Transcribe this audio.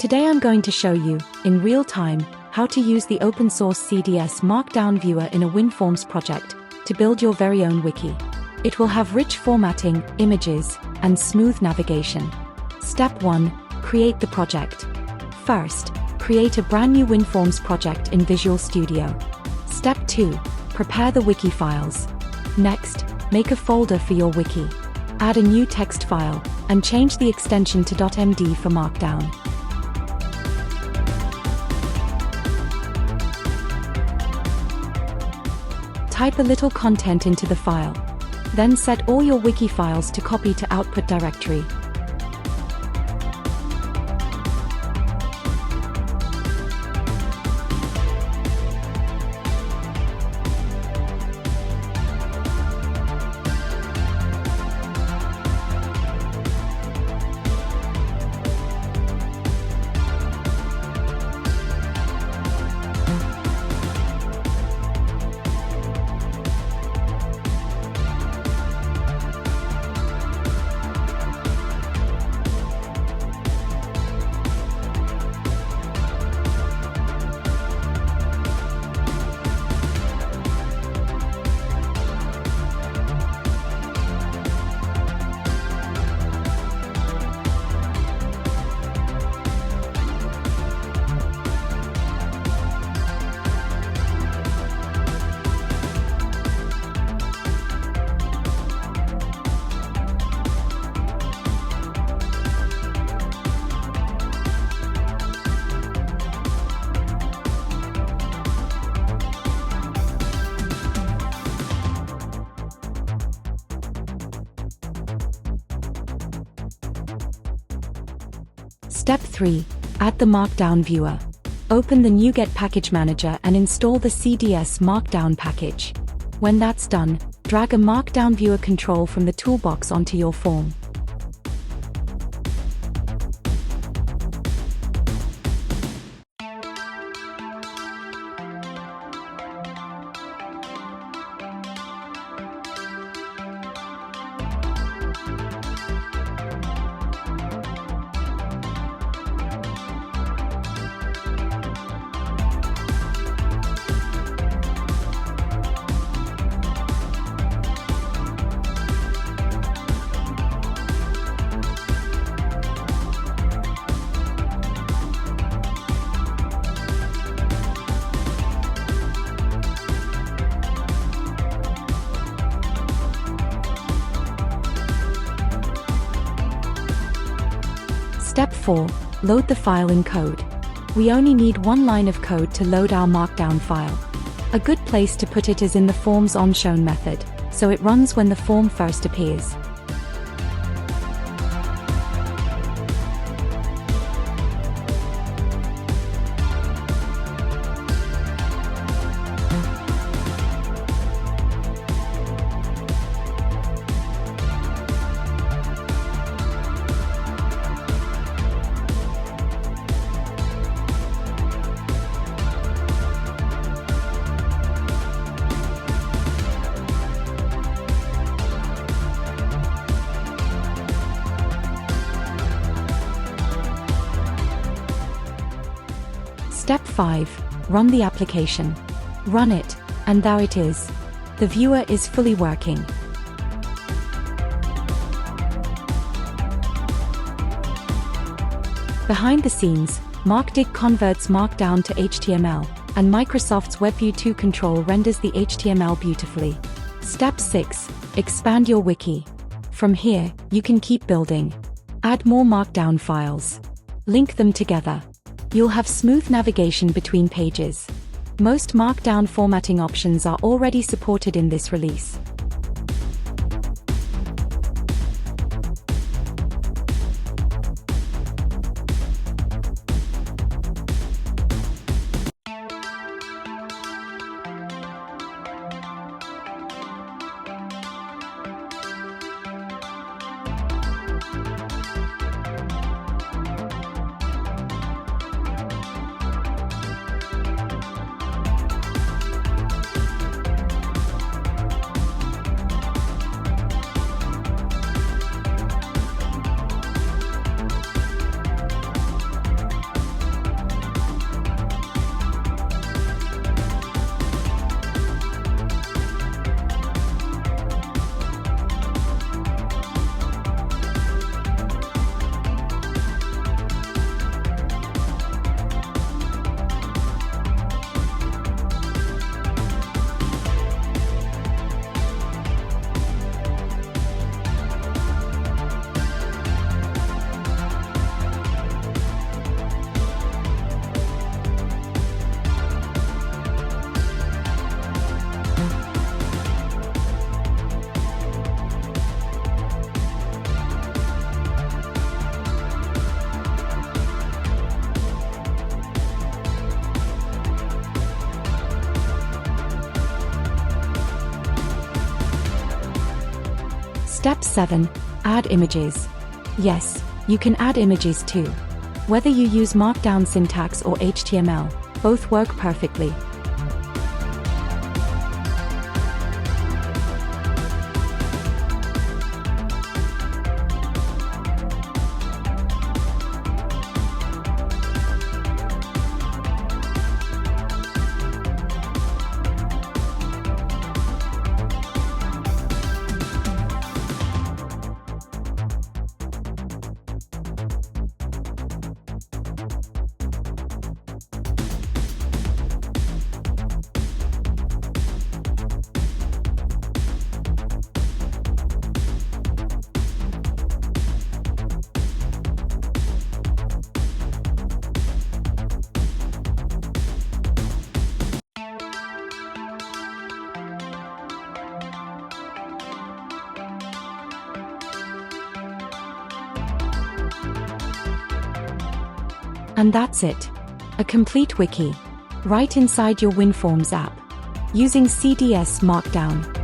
Today I'm going to show you, in real time, how to use the open source CDS MarkdownViewer in a WinForms project to build your very own wiki. It will have rich formatting, images, and smooth navigation. Step 1. Create the project. First, create a brand new WinForms project in Visual Studio. Step 2. Prepare the wiki files. Next, make a folder for your wiki. Add a new text file, and change the extension to .md for Markdown. Type a little content into the file. Then set all your wiki files to copy to output directory. Step 3. Add the Markdown viewer. Open the NuGet package manager and install the CDS Markdown package. When that's done, drag a Markdown viewer control from the toolbox onto your form. Step 4. Load the file in code. We only need one line of code to load our Markdown file. A good place to put it is in the form's onShown method, so it runs when the form first appears. Step 5. Run the application. Run it, and there it is. The viewer is fully working. Behind the scenes, MarkDig converts Markdown to HTML, and Microsoft's WebView 2 control renders the HTML beautifully. Step 6. Expand your wiki. From here, you can keep building. Add more Markdown files. Link them together. You'll have smooth navigation between pages. Most Markdown formatting options are already supported in this release. Step 7. Add images. Yes, you can add images too. Whether you use Markdown syntax or HTML, both work perfectly. And that's it. A complete wiki, right inside your WinForms app, using CDS Markdown.